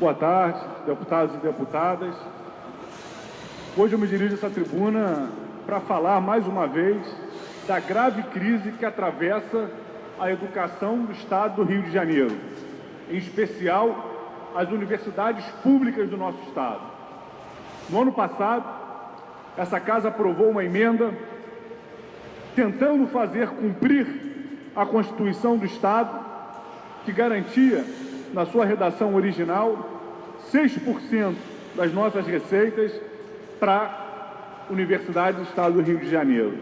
Boa tarde, deputados e deputadas. Hoje eu me dirijo a essa tribuna para falar mais uma vez da grave crise que atravessa a educação do Estado do Rio de Janeiro, em especial as universidades públicas do nosso Estado. No ano passado, essa Casa aprovou uma emenda tentando fazer cumprir a Constituição do Estado, que garantia, na sua redação original, 6% das nossas receitas para a Universidade do Estado do Rio de Janeiro.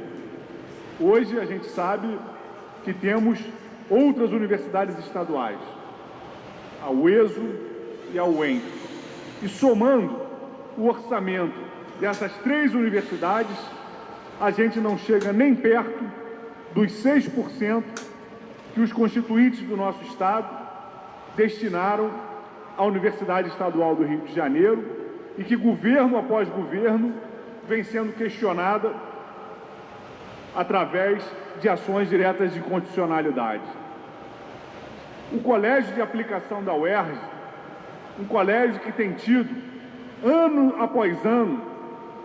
Hoje a gente sabe que temos outras universidades estaduais, a UESO e a UEM. E somando o orçamento dessas três universidades, a gente não chega nem perto dos 6% que os constituintes do nosso Estado destinaram à Universidade Estadual do Rio de Janeiro e que governo após governo vem sendo questionada através de ações diretas de inconstitucionalidade. O Colégio de Aplicação da UERJ, um colégio que tem tido, ano após ano,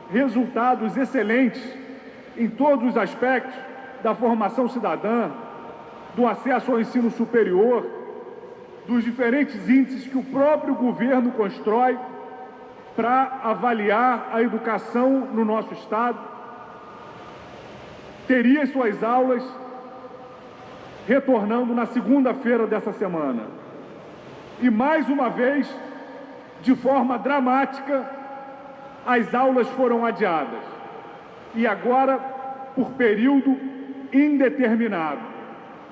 resultados excelentes em todos os aspectos da formação cidadã, do acesso ao ensino superior, dos diferentes índices que o próprio governo constrói para avaliar a educação no nosso Estado, teria suas aulas retornando na segunda-feira dessa semana. E mais uma vez, de forma dramática, as aulas foram adiadas. E agora, por período indeterminado,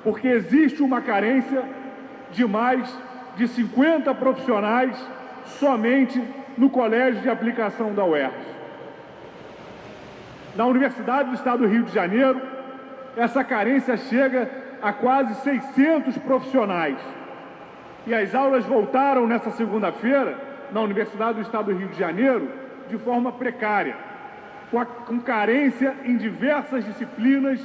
porque existe uma carência de mais de 50 profissionais somente no Colégio de Aplicação da UERJ. Na Universidade do Estado do Rio de Janeiro, essa carência chega a quase 600 profissionais. E as aulas voltaram nessa segunda-feira, na Universidade do Estado do Rio de Janeiro, de forma precária, com carência em diversas disciplinas,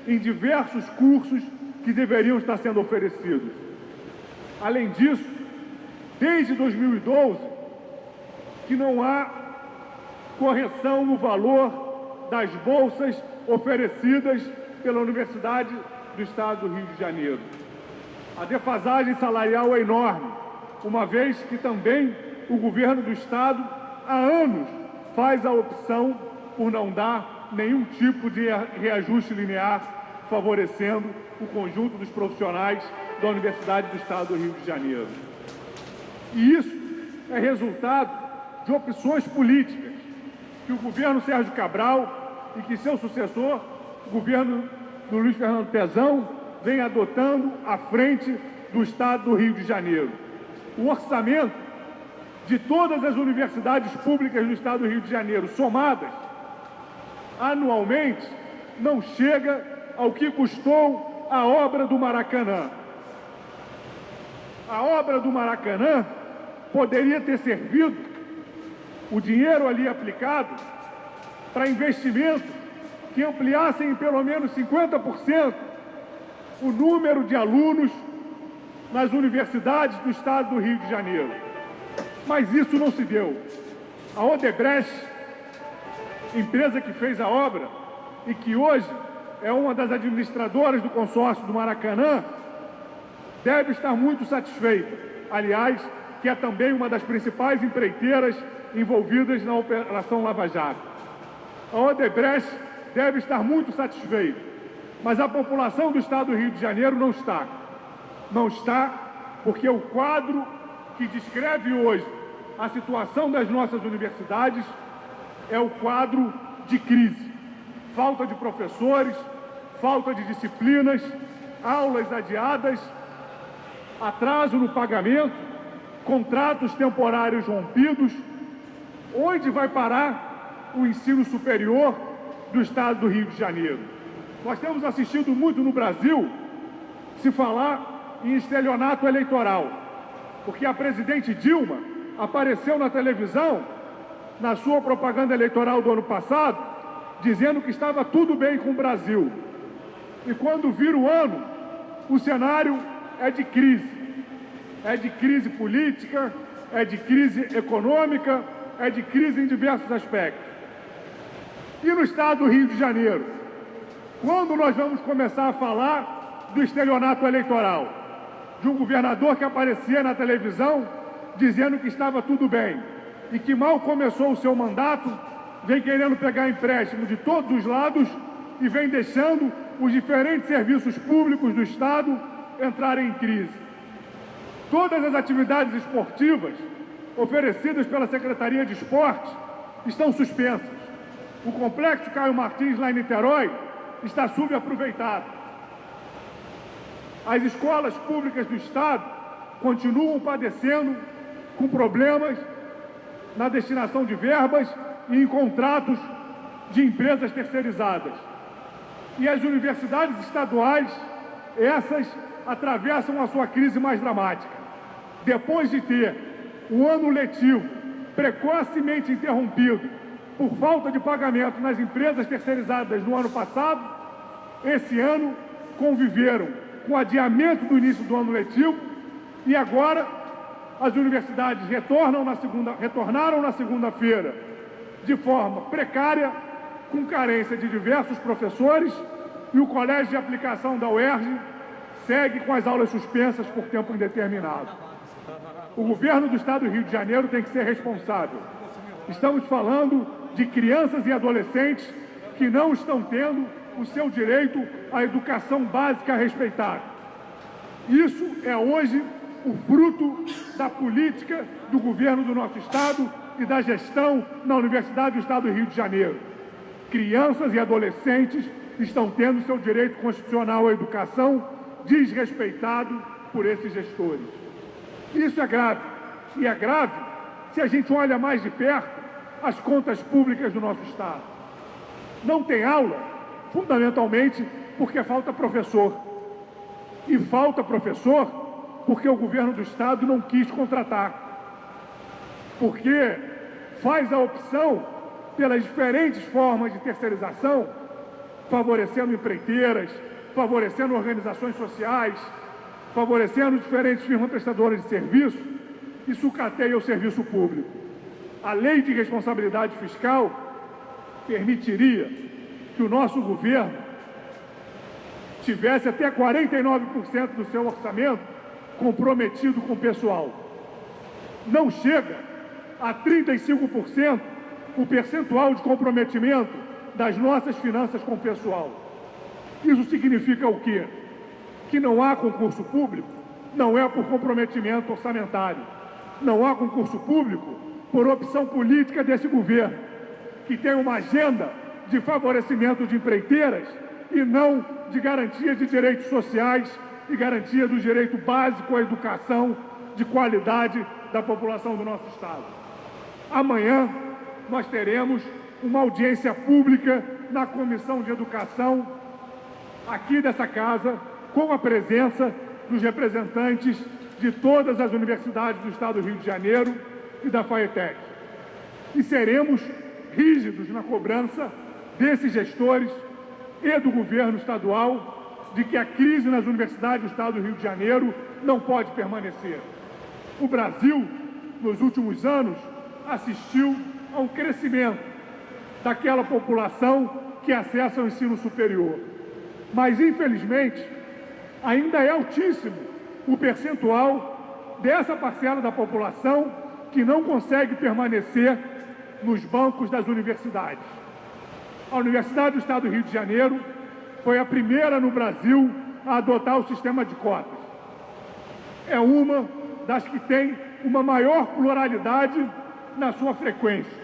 em diversos cursos que deveriam estar sendo oferecidos. Além disso, desde 2012, que não há correção no valor das bolsas oferecidas pela Universidade do Estado do Rio de Janeiro. A defasagem salarial é enorme, uma vez que também o governo do Estado, há anos, faz a opção por não dar nenhum tipo de reajuste linear, favorecendo o conjunto dos profissionais da Universidade do Estado do Rio de Janeiro. E isso é resultado de opções políticas que o governo Sérgio Cabral e que seu sucessor, o governo do Luiz Fernando Pezão, vem adotando à frente do Estado do Rio de Janeiro. O orçamento de todas as universidades públicas do Estado do Rio de Janeiro, somadas, anualmente, não chega ao que custou a obra do Maracanã. A obra do Maracanã poderia ter servido, o dinheiro ali aplicado, para investimentos que ampliassem em pelo menos 50% o número de alunos nas universidades do Estado do Rio de Janeiro. Mas isso não se deu. A Odebrecht, empresa que fez a obra e que hoje é uma das administradoras do consórcio do Maracanã, deve estar muito satisfeita. Aliás, que é também uma das principais empreiteiras envolvidas na Operação Lava Jato. A Odebrecht deve estar muito satisfeita, mas a população do Estado do Rio de Janeiro não está. Não está porque o quadro que descreve hoje a situação das nossas universidades é o quadro de crise. Falta de professores, falta de disciplinas, aulas adiadas, atraso no pagamento, contratos temporários rompidos. Onde vai parar o ensino superior do Estado do Rio de Janeiro? Nós temos assistido muito no Brasil se falar em estelionato eleitoral, porque a presidente Dilma apareceu na televisão, na sua propaganda eleitoral do ano passado, dizendo que estava tudo bem com o Brasil. E quando vira o ano, o cenário é de crise política, é de crise econômica, é de crise em diversos aspectos. E no estado do Rio de Janeiro? Quando nós vamos começar a falar do estelionato eleitoral? De um governador que aparecia na televisão dizendo que estava tudo bem e que mal começou o seu mandato, vem querendo pegar empréstimo de todos os lados e vem deixando os diferentes serviços públicos do Estado entrarem em crise. Todas as atividades esportivas oferecidas pela Secretaria de Esportes estão suspensas. O Complexo Caio Martins, lá em Niterói, está subaproveitado. As escolas públicas do Estado continuam padecendo com problemas na destinação de verbas e em contratos de empresas terceirizadas. E as universidades estaduais, essas atravessam a sua crise mais dramática. Depois de ter o ano letivo precocemente interrompido por falta de pagamento nas empresas terceirizadas no ano passado, esse ano conviveram com o adiamento do início do ano letivo e agora as universidades retornaram na segunda-feira de forma precária, com carência de diversos professores, e o Colégio de Aplicação da UERJ segue com as aulas suspensas por tempo indeterminado. O governo do Estado do Rio de Janeiro tem que ser responsável. Estamos falando de crianças e adolescentes que não estão tendo o seu direito à educação básica respeitado. Isso é hoje o fruto da política do governo do nosso Estado e da gestão na Universidade do Estado do Rio de Janeiro. Crianças e adolescentes estão tendo seu direito constitucional à educação desrespeitado por esses gestores. Isso é grave, e é grave se a gente olha mais de perto as contas públicas do nosso Estado. Não tem aula, fundamentalmente, porque falta professor. E falta professor porque o governo do Estado não quis contratar. Porque faz a opção pelas diferentes formas de terceirização, favorecendo empreiteiras, favorecendo organizações sociais, favorecendo diferentes firmas prestadoras de serviço e sucateia o serviço público. A lei de responsabilidade fiscal permitiria que o nosso governo tivesse até 49% do seu orçamento comprometido com o pessoal. Não chega a 35% o percentual de comprometimento das nossas finanças com o pessoal. Isso significa o quê? Que não há concurso público, não é por comprometimento orçamentário. Não há concurso público por opção política desse governo, que tem uma agenda de favorecimento de empreiteiras e não de garantia de direitos sociais e garantia do direito básico à educação de qualidade da população do nosso Estado. Amanhã nós teremos uma audiência pública na Comissão de Educação aqui dessa casa, com a presença dos representantes de todas as universidades do Estado do Rio de Janeiro e da FAETEC. E seremos rígidos na cobrança desses gestores e do governo estadual de que a crise nas universidades do Estado do Rio de Janeiro não pode permanecer. O Brasil, nos últimos anos, assistiu a um crescimento daquela população que acessa o ensino superior. Mas, infelizmente, ainda é altíssimo o percentual dessa parcela da população que não consegue permanecer nos bancos das universidades. A Universidade do Estado do Rio de Janeiro foi a primeira no Brasil a adotar o sistema de cotas. É uma das que tem uma maior pluralidade na sua frequência.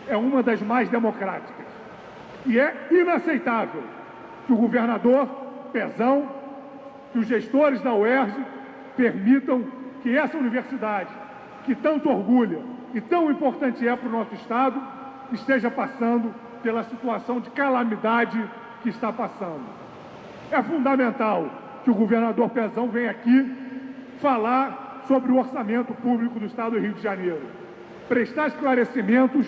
É uma das mais democráticas. E é inaceitável que o governador Pezão e os gestores da UERJ permitam que essa universidade, que tanto orgulha e tão importante é para o nosso Estado, esteja passando pela situação de calamidade que está passando. É fundamental que o governador Pezão venha aqui falar sobre o orçamento público do Estado do Rio de Janeiro, prestar esclarecimentos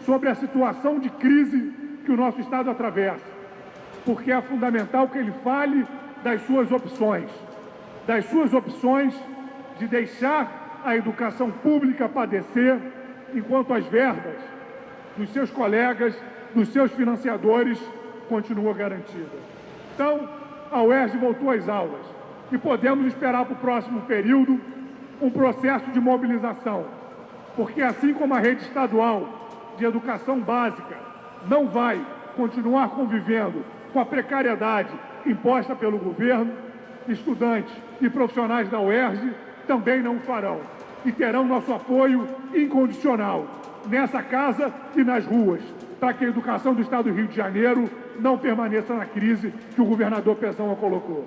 sobre a situação de crise que o nosso Estado atravessa, porque é fundamental que ele fale das suas opções de deixar a educação pública padecer, enquanto as verbas dos seus colegas, dos seus financiadores, continuam garantidas. Então, a UERJ voltou às aulas e podemos esperar para o próximo período um processo de mobilização, porque assim como a rede estadual de educação básica não vai continuar convivendo com a precariedade imposta pelo governo, estudantes e profissionais da UERJ também não o farão e terão nosso apoio incondicional nessa casa e nas ruas, para que a educação do Estado do Rio de Janeiro não permaneça na crise que o governador Pezão a colocou.